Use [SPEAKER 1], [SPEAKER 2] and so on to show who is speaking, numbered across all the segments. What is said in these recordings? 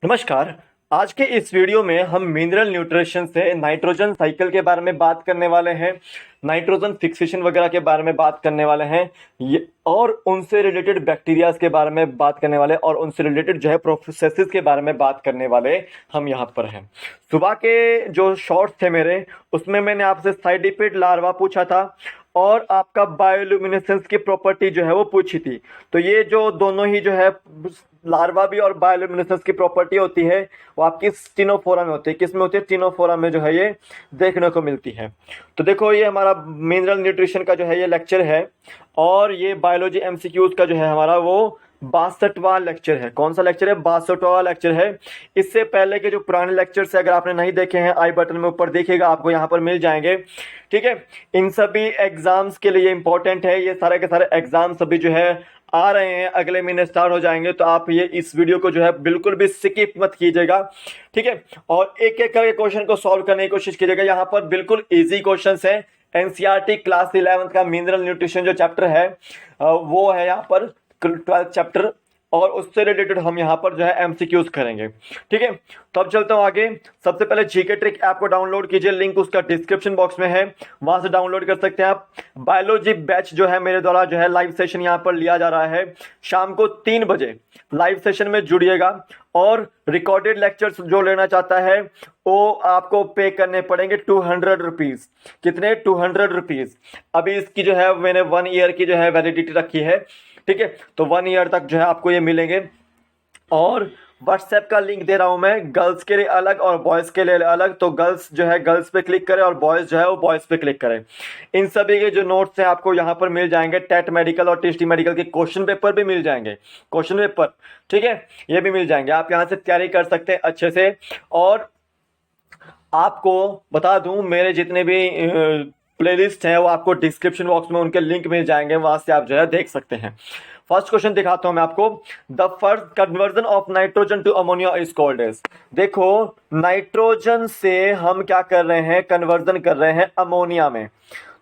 [SPEAKER 1] नमस्कार। आज के इस वीडियो में हम मिनरल न्यूट्रिशन से नाइट्रोजन साइकिल के बारे में बात करने वाले हैं, नाइट्रोजन फिक्सेशन वगैरह के बारे में बात करने वाले हैं ये, और उनसे रिलेटेड बैक्टीरियाज के बारे में बात करने वाले और उनसे रिलेटेड जो है प्रोसेसेस के बारे में बात करने वाले हम यहाँ पर हैं। सुबह के जो शॉर्ट्स थे मेरे, उसमें मैंने आपसे साइडिपेड लार्वा पूछा था और आपका बायोल्यूमिनेसेंस की प्रॉपर्टी जो है वो पूछी थी। तो ये जो दोनों ही जो है लार्वा भी और बायोल्यूमिनेसेंस की प्रॉपर्टी होती है वो आपकी स्टिनोफोरा में होती है। किस में होती है? स्टिनोफोरा में जो है ये देखने को मिलती है। तो देखो, ये हमारा मिनरल न्यूट्रिशन का जो है ये लेक्चर है और ये बायोलॉजी एमसीक्यूज का जो है हमारा वो 62वां लेक्चर है। कौन सा लेक्चर है? 62वां लेक्चर है। इससे पहले के जो पुराने लेक्चर्स है, अगर आपने नहीं देखे हैं, आई बटन में ऊपर देखिएगा, आपको यहाँ पर मिल जाएंगे। ठीक है, इन सभी एग्जाम्स के लिए इंपॉर्टेंट है। ये सारे के सारे एग्जाम सभी जो है आ रहे हैं, अगले महीने स्टार्ट हो जाएंगे। तो आप ये इस वीडियो को जो है बिल्कुल भी स्किप मत कीजिएगा। ठीक है, और एक एक करके क्वेश्चन को सॉल्व करने की कोशिश कीजिएगा। यहाँ पर बिल्कुल इजी क्वेश्चंस हैं। एनसीईआरटी क्लास 11 का मिनरल न्यूट्रिशन जो चैप्टर है वो है यहाँ पर 12th चैप्टर, और उससे रिलेटेड हम यहाँ पर जो है एमसीक्यूज करेंगे। ठीक है, तो अब चलता हूँ आगे। सबसे पहले जीके ट्रिक ऐप को डाउनलोड कीजिए, लिंक उसका डिस्क्रिप्शन बॉक्स में है, वहां से डाउनलोड कर सकते हैं आप। बायोलॉजी बैच जो है मेरे द्वारा जो है लाइव सेशन यहाँ पर लिया जा रहा है। शाम को 3 बजे लाइव सेशन में जुड़िएगा, और रिकॉर्डेड लेक्चर्स जो लेना चाहता है वो आपको पे करने पड़ेंगे 200 रुपीज़। कितने? 200 रुपीज़। अभी इसकी जो है मैंने 1 ईयर की जो है वैलिडिटी रखी है। ठीक है, तो 1 ईयर तक जो है आपको ये मिलेंगे। और व्हाट्सएप का लिंक दे रहा हूं मैं, गर्ल्स के लिए अलग और बॉयज़ के लिए अलग। तो गर्ल्स जो है गर्ल्स पे क्लिक करें और बॉयज़ जो है वो बॉयज़ पे क्लिक करें। इन सभी के जो नोट्स हैं आपको यहाँ पर मिल जाएंगे। टेट मेडिकल और टीएसटी मेडिकल के क्वेश्चन पेपर भी मिल जाएंगे, क्वेश्चन पेपर। ठीक है, ये भी मिल जाएंगे, आप यहाँ से तैयारी कर सकते हैं अच्छे से। और आपको बता दूं, मेरे जितने भी प्लेलिस्ट हैं वो आपको डिस्क्रिप्शन बॉक्स में उनके लिंक मिल जाएंगे, वहां से आप जो है देख सकते हैं। फर्स्ट क्वेश्चन दिखाता हूं मैं आपको। The first conversion of nitrogen to ammonia is called as. देखो, नाइट्रोजन से हम क्या कर रहे हैं? कन्वर्जन कर रहे हैं अमोनिया में।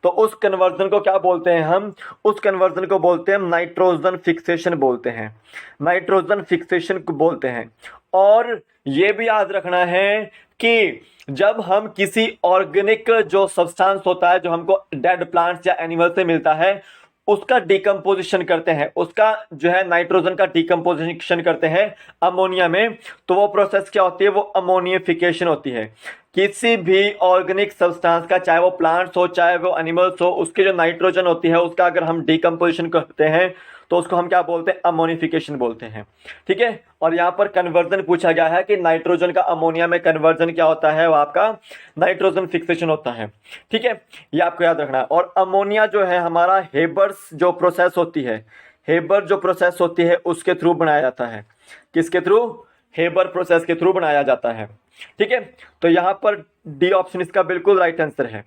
[SPEAKER 1] तो उस कन्वर्जन को क्या बोलते हैं हम? उस कन्वर्जन को बोलते हैं नाइट्रोजन फिक्सेशन बोलते हैं, नाइट्रोजन फिक्सेशन को बोलते हैं। और ये भी याद रखना है कि जब हम किसी ऑर्गेनिक जो सब्सटेंस होता है, जो हमको डेड प्लांट्स या एनिमल से मिलता है, उसका डिकम्पोजिशन करते हैं, उसका जो है नाइट्रोजन का डिकम्पोजिशन करते हैं अमोनिया में, तो वो प्रोसेस क्या होती है? वो अमोनियफिकेशन होती है। किसी भी ऑर्गेनिक सब्सटेंस का, चाहे वो प्लांट्स हो चाहे वो एनिमल्स हो, उसकी जो नाइट्रोजन होती है उसका अगर हम डिकम्पोजिशन करते हैं तो उसको हम क्या बोलते हैं? अमोनिफिकेशन बोलते हैं। ठीक है, और यहाँ पर कन्वर्जन पूछा गया है कि नाइट्रोजन का अमोनिया में कन्वर्जन क्या होता है? वो आपका नाइट्रोजन फिक्सेशन होता है। ठीक है, ये आपको याद रखना है। और अमोनिया जो है हमारा हेबर्स जो प्रोसेस होती है, हेबर जो प्रोसेस होती है उसके थ्रू बनाया जाता है। किसके थ्रू? हेबर प्रोसेस के थ्रू बनाया जाता है। ठीक है, तो यहां पर डी ऑप्शन इसका बिल्कुल राइट आंसर है।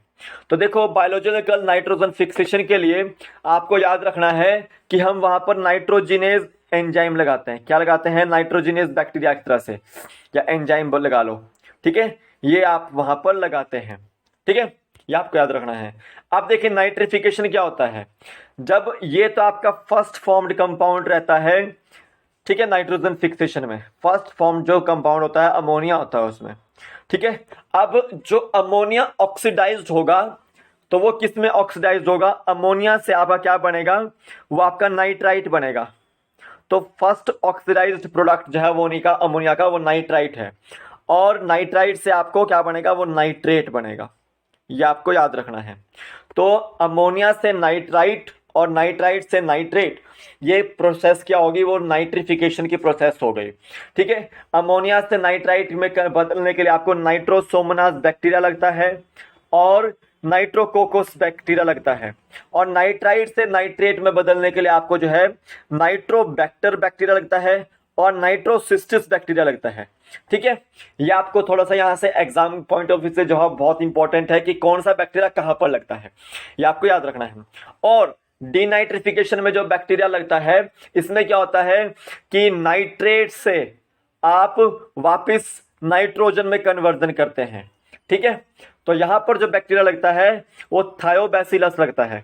[SPEAKER 1] तो देखो, बायोलॉजिकल नाइट्रोजन फिक्सेशन के लिए आपको याद रखना है कि हम वहां पर नाइट्रोजिनेज एंजाइम लगाते हैं। क्या लगाते हैं? नाइट्रोजिनेज बैक्टीरिया की तरह से, या एंजाइम लगा लो। ठीक है, ये आप वहां पर लगाते हैं। ठीक है, ये आपको याद रखना है। अब देखिए, नाइट्रिफिकेशन क्या होता है? जब ये तो आपका फर्स्ट फॉर्म्ड कंपाउंड रहता है। ठीक है, नाइट्रोजन फिक्सेशन में फर्स्ट फॉर्म जो कंपाउंड होता है अमोनिया होता है उसमें। ठीक है, अब जो अमोनिया ऑक्सीडाइज्ड होगा तो वो किस में ऑक्सीडाइज्ड होगा? अमोनिया से आपका क्या बनेगा? वो आपका नाइट्राइट बनेगा। तो फर्स्ट ऑक्सीडाइज्ड प्रोडक्ट जो है वो का अमोनिया का वो नाइट्राइट है, और नाइट्राइट से आपको क्या बनेगा? वो नाइट्रेट बनेगा। ये आपको याद रखना है। तो अमोनिया से नाइट्राइट और नाइट्राइट से नाइट्रेट, ये प्रोसेस क्या होगी? वो नाइट्रिफिकेशन की प्रोसेस हो गई। ठीक है, अमोनिया से नाइट्राइट में बदलने के लिए आपको नाइट्रोसोमोनास बैक्टीरिया लगता है और नाइट्रोकोकोस बैक्टीरिया लगता है। और नाइट्राइट से नाइट्रेट में बदलने के लिए आपको जो है नाइट्रोबैक्टर बैक्टीरिया लगता है और नाइट्रोसिस्टिस बैक्टीरिया लगता है। ठीक है, ये आपको थोड़ा सा यहाँ से एग्जाम पॉइंट ऑफ व्यू से जो है बहुत इंपॉर्टेंट है कि कौन सा बैक्टीरिया कहाँ पर लगता है, ये आपको याद रखना है। और डीनाइट्रिफिकेशन में जो बैक्टीरिया लगता है, इसमें क्या होता है कि नाइट्रेट से आप वापस नाइट्रोजन में कन्वर्जन करते हैं। ठीक है, तो यहां पर जो बैक्टीरिया लगता है वो थायोबैसिलस लगता है।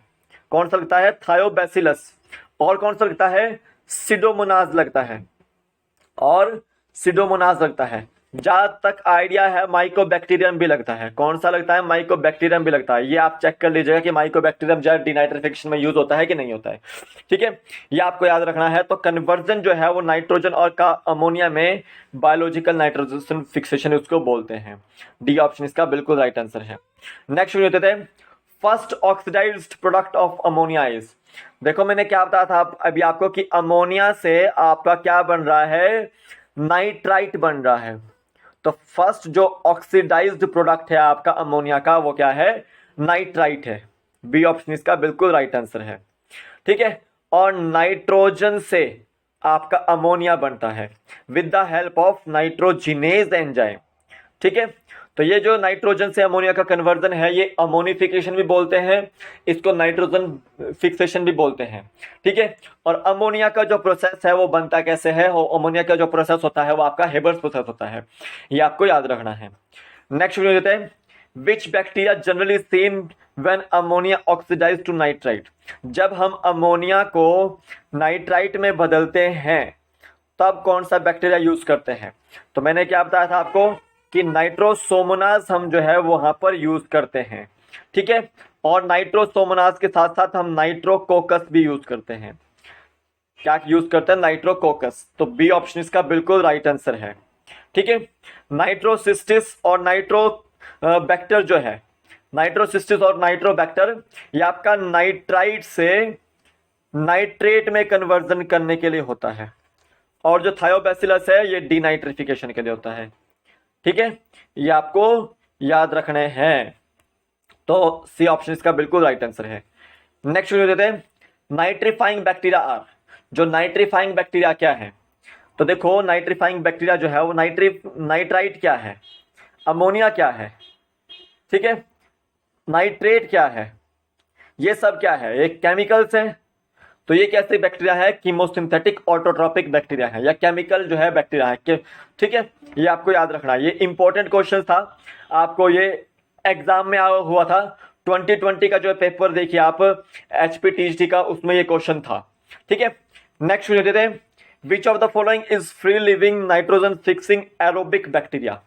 [SPEAKER 1] कौन सा लगता है? थायोबैसिलस। और कौन सा लगता है? सिडोमोनाज लगता है। और सिडोमोनास लगता है। जहां तक आइडिया है माइकोबैक्टीरियम भी लगता है। कौन सा लगता है? माइकोबैक्टीरियम भी लगता है। ये आप चेक कर लीजिएगा कि माइकोबैक्टीरियम जो है डिनाइट्रिफिकेशन में यूज होता है कि नहीं होता है। ठीक है, ये आपको याद रखना है। तो कन्वर्जन जो है वो नाइट्रोजन और का अमोनिया में बायोलॉजिकल नाइट्रोजन फिक्सेशन उसको बोलते हैं। डी ऑप्शन इसका बिल्कुल राइट आंसर है। नेक्स्ट होते थे first oxidised product of ammonia is. देखो मैंने क्या बताया था अभी आपको कि अमोनिया से आपका क्या बन रहा है? नाइट्राइट बन रहा है। तो फर्स्ट जो ऑक्सीडाइज्ड प्रोडक्ट है आपका अमोनिया का वो क्या है? नाइट्राइट है। बी ऑप्शन इसका बिल्कुल राइट आंसर है। ठीक है, और नाइट्रोजन से आपका अमोनिया बनता है with the help of nitrogenase enzyme. ठीक है, तो ये जो नाइट्रोजन से अमोनिया का कन्वर्जन है ये अमोनिफिकेशन भी बोलते हैं, इसको नाइट्रोजन फिक्सेशन भी बोलते हैं। ठीक है, और अमोनिया का जो प्रोसेस है वो बनता कैसे है? और अमोनिया का जो प्रोसेस होता है वो आपका हेबर्स प्रोसेस होता है, ये आपको याद रखना है। नेक्स्ट देते हैं which bacteria generally seen when ammonia oxidise to nitrite. जब हम अमोनिया को नाइट्राइट में बदलते हैं तब कौन सा बैक्टीरिया यूज करते हैं? तो मैंने क्या बताया था आपको कि नाइट्रोसोमोनास हम जो है वहां पर यूज करते हैं। ठीक है, और नाइट्रोसोमोनास के साथ साथ हम नाइट्रोकोकस भी यूज करते हैं। क्या यूज करते हैं? नाइट्रोकोकस। तो बी ऑप्शन इसका बिल्कुल राइट आंसर है। ठीक है, नाइट्रोसिस्टिस और नाइट्रोबैक्टर जो है, नाइट्रोसिस्टिस और नाइट्रोबैक्टर ये आपका नाइट्राइट से नाइट्रेट में कन्वर्जन करने के लिए होता है, और जो थायोबैसिलस है ये डीनाइट्रिफिकेशन के लिए होता है। ठीक है, ये आपको याद रखने हैं। तो सी ऑप्शन इसका बिल्कुल राइट आंसर है। नेक्स्ट देते हैं नाइट्रीफाइंग बैक्टीरिया आर। जो नाइट्रीफाइंग बैक्टीरिया क्या है? तो देखो नाइट्रीफाइंग बैक्टीरिया जो है वो नाइट्राइट क्या है, अमोनिया क्या है, ठीक है, नाइट्रेट क्या है, ये सब क्या है? ये केमिकल्स हैं। तो ये कैसे बैक्टीरिया है? कीमोसिंथेटिक ऑटोट्रॉपिक बैक्टीरिया है या केमिकल जो है बैक्टीरिया है। ठीक है, ये आपको याद रखना है। ये इंपॉर्टेंट क्वेश्चन था, आपको ये एग्जाम में हुआ था 2020 का जो पेपर देखिए आप HPTGT का, उसमें ये क्वेश्चन था। ठीक है, नेक्स्ट देते थे विच of the following is free living nitrogen fixing aerobic bacteria.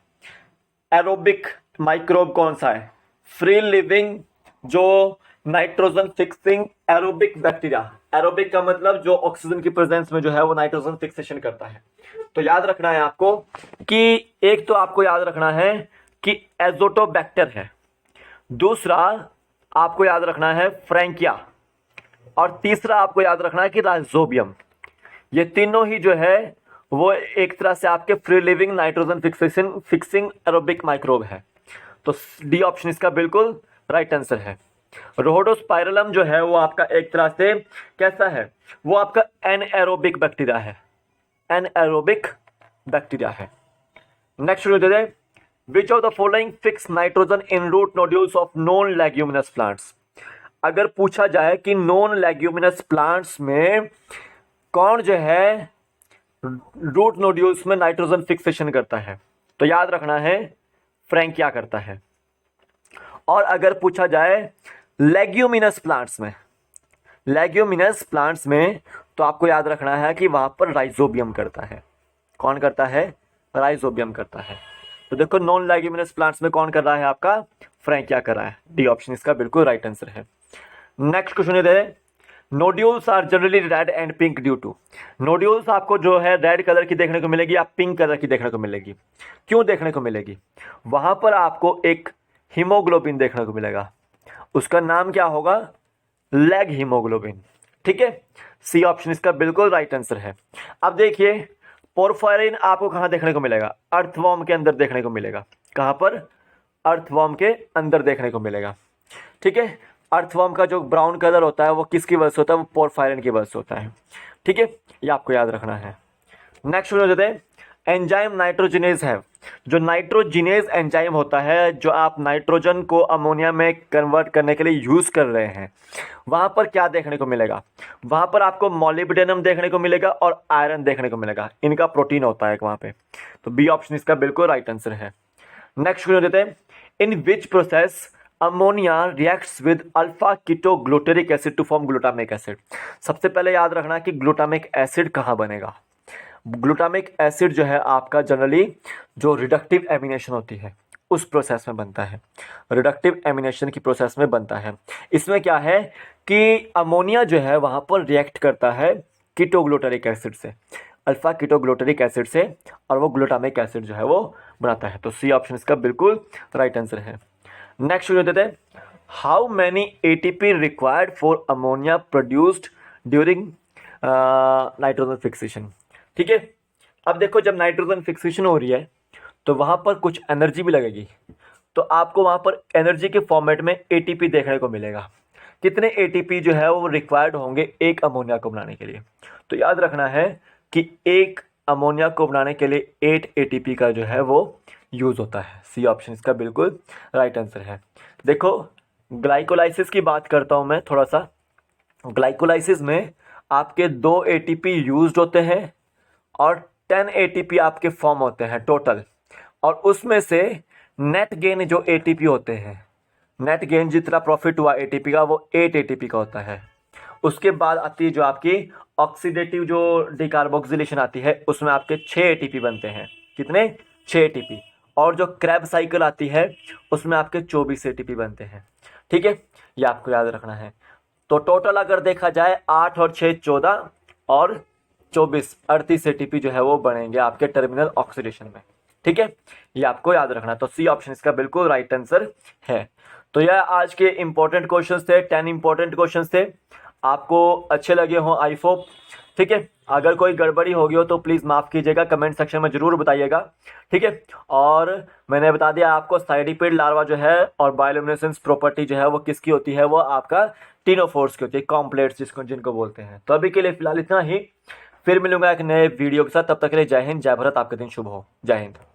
[SPEAKER 1] Aerobic microbe कौन सा है? फ्री लिविंग जो nitrogen fixing aerobic bacteria. Aerobic का मतलब जो ऑक्सीजन की प्रेजेंस में जो है वो नाइट्रोजन फिक्सेशन करता है। तो याद रखना है आपको कि एक तो आपको याद रखना है कि एजोटोबैक्टर है, दूसरा आपको याद रखना है फ्रैंकिया, और तीसरा आपको याद रखना है कि राइजोबियम। ये तीनों ही जो है वो एक तरह से आपके free living nitrogen fixing aerobic microbe है। तो डी ऑप्शन इसका बिल्कुल राइट आंसर है। रोहोडोस्पाइरलम जो है वो आपका एक तरह से कैसा है? वो आपका एनएरोबिक बैक्टीरिया है, एनएरोबिक बैक्टीरिया है। नेक्स्ट दे दे which of the following fix nitrogen in root nodules of non leguminous plants. अगर पूछा जाए कि नॉन लेग्यूमिनस प्लांट्स में कौन जो है रूट नोड्यूल्स में नाइट्रोजन फिक्सेशन करता है, तो याद रखना है फ्रैंकिया करता है। और अगर पूछा जाए लेग्यूमिनस प्लांट्स में तो आपको याद रखना है कि वहां पर राइजोबियम करता है। कौन करता है? राइजोबियम करता है। तो देखो नॉन लेग्यूमिनस प्लांट्स में कौन कर रहा है? आपका फ्रैंकिया कर रहा है। डी ऑप्शन इसका बिल्कुल राइट आंसर है। नेक्स्ट क्वेश्चन है nodules are generally red and pink due to. Nodules आपको जो है रेड कलर की देखने को मिलेगी या पिंक कलर की देखने को मिलेगी। क्यों देखने को मिलेगी? वहां पर आपको एक हीमोग्लोबिन देखने को मिलेगा, उसका नाम क्या होगा? Leg haemoglobin. ठीक है, सी ऑप्शन इसका बिल्कुल राइट आंसर है। अब देखिए पोरफायरिन आपको कहां देखने को मिलेगा? अर्थवॉर्म के अंदर देखने को मिलेगा। कहां पर? अर्थवॉर्म के अंदर देखने को मिलेगा। ठीक है, अर्थवॉर्म का जो ब्राउन कलर होता है वो किसकी वजह से होता है? वो पोरफायरिन की वजह से होता है। ठीक है, ये आपको याद रखना है। नेक्स्ट हो जाते हैं एंजाइम नाइट्रोजिनेज है। जो नाइट्रोजिनेज एंजाइम होता है जो आप नाइट्रोजन को अमोनिया में कन्वर्ट करने के लिए यूज कर रहे हैं, वहां पर क्या देखने को मिलेगा? वहां पर आपको मॉलिब्डेनम देखने को मिलेगा और आयरन देखने को मिलेगा। इनका प्रोटीन होता है वहां पे। तो बी ऑप्शन इसका बिल्कुल राइट आंसर है। नेक्स्ट क्वेश्चन देते हैं in which process ammonia reacts with alpha ketoglutaric acid to form glutamic acid. सबसे पहले याद रखना कि ग्लूटामिक एसिड कहाँ बनेगा? ग्लूटामिक एसिड जो है आपका जनरली जो रिडक्टिव एमिनेशन होती है उस प्रोसेस में बनता है, रिडक्टिव एमिनेशन की प्रोसेस में बनता है। इसमें क्या है कि अमोनिया जो है वहाँ पर रिएक्ट करता है कीटोग्लूटारिक एसिड से, अल्फा कीटोग्लूटारिक एसिड से, और वो ग्लूटामिक एसिड जो है वो बनाता है। तो सी ऑप्शन इसका बिल्कुल राइट आंसर है। नेक्स्ट जो देते हैं, how many ATP required for ammonia produced during nitrogen fixation. ठीक है, अब देखो जब नाइट्रोजन फिक्सेशन हो रही है तो वहाँ पर कुछ एनर्जी भी लगेगी, तो आपको वहाँ पर एनर्जी के फॉर्मेट में एटीपी देखने को मिलेगा। कितने एटीपी जो है वो रिक्वायर्ड होंगे एक अमोनिया को बनाने के लिए? तो याद रखना है कि एक अमोनिया को बनाने के लिए 8 एटीपी का जो है वो यूज़ होता है। सी ऑप्शन इसका बिल्कुल राइट आंसर है। देखो ग्लाइकोलाइसिस की बात करता हूँ मैं थोड़ा सा। ग्लाइकोलाइसिस में आपके 2 एटीपी यूज्ड होते हैं और 10 एटीपी आपके फॉर्म होते हैं टोटल, और उसमें से नेट गेन जो एटीपी होते हैं, नेट गेन जितना प्रॉफिट हुआ एटीपी का वो 8 एटीपी का होता है। उसके बाद आती है जो आपकी ऑक्सीडेटिव जो डिकार्बोक्सिलेशन आती है, उसमें आपके 6 एटीपी बनते हैं। कितने? 6 एटीपी। और जो क्रैब साइकिल आती है उसमें आपके 24 एटीपी बनते हैं। ठीक है, ये आपको याद रखना है। तो टोटल अगर देखा जाए 8 और 6 14 और 24 38 एटीपी जो है वो बनेंगे आपके टर्मिनल ऑक्सीडेशन में। ठीक है, ये आपको याद रखना है। तो सी ऑप्शन इसका बिल्कुल राइट आंसर है। तो यह आज के इंपॉर्टेंट क्वेश्चंस थे, 10 इंपॉर्टेंट क्वेश्चंस थे। आपको अच्छे लगे हों आई होप। ठीक है, अगर कोई गड़बड़ी होगी हो तो प्लीज़ माफ़ कीजिएगा, कमेंट सेक्शन में ज़रूर बताइएगा। ठीक है, और मैंने बता दिया आपको साइडिपेड लार्वा जो है और बायोल्यूमिनेसेंस प्रॉपर्टी जो है वो किसकी होती है, वो आपका टिनोफोर्स की होती है, कॉम्प्लेट्स जिनको बोलते हैं। तो अभी के लिए फिलहाल इतना ही, फिर मिलूंगा एक नए वीडियो के साथ। तब तक के लिए जय हिंद, जय भारत, आपका दिन शुभ हो। जय हिंद।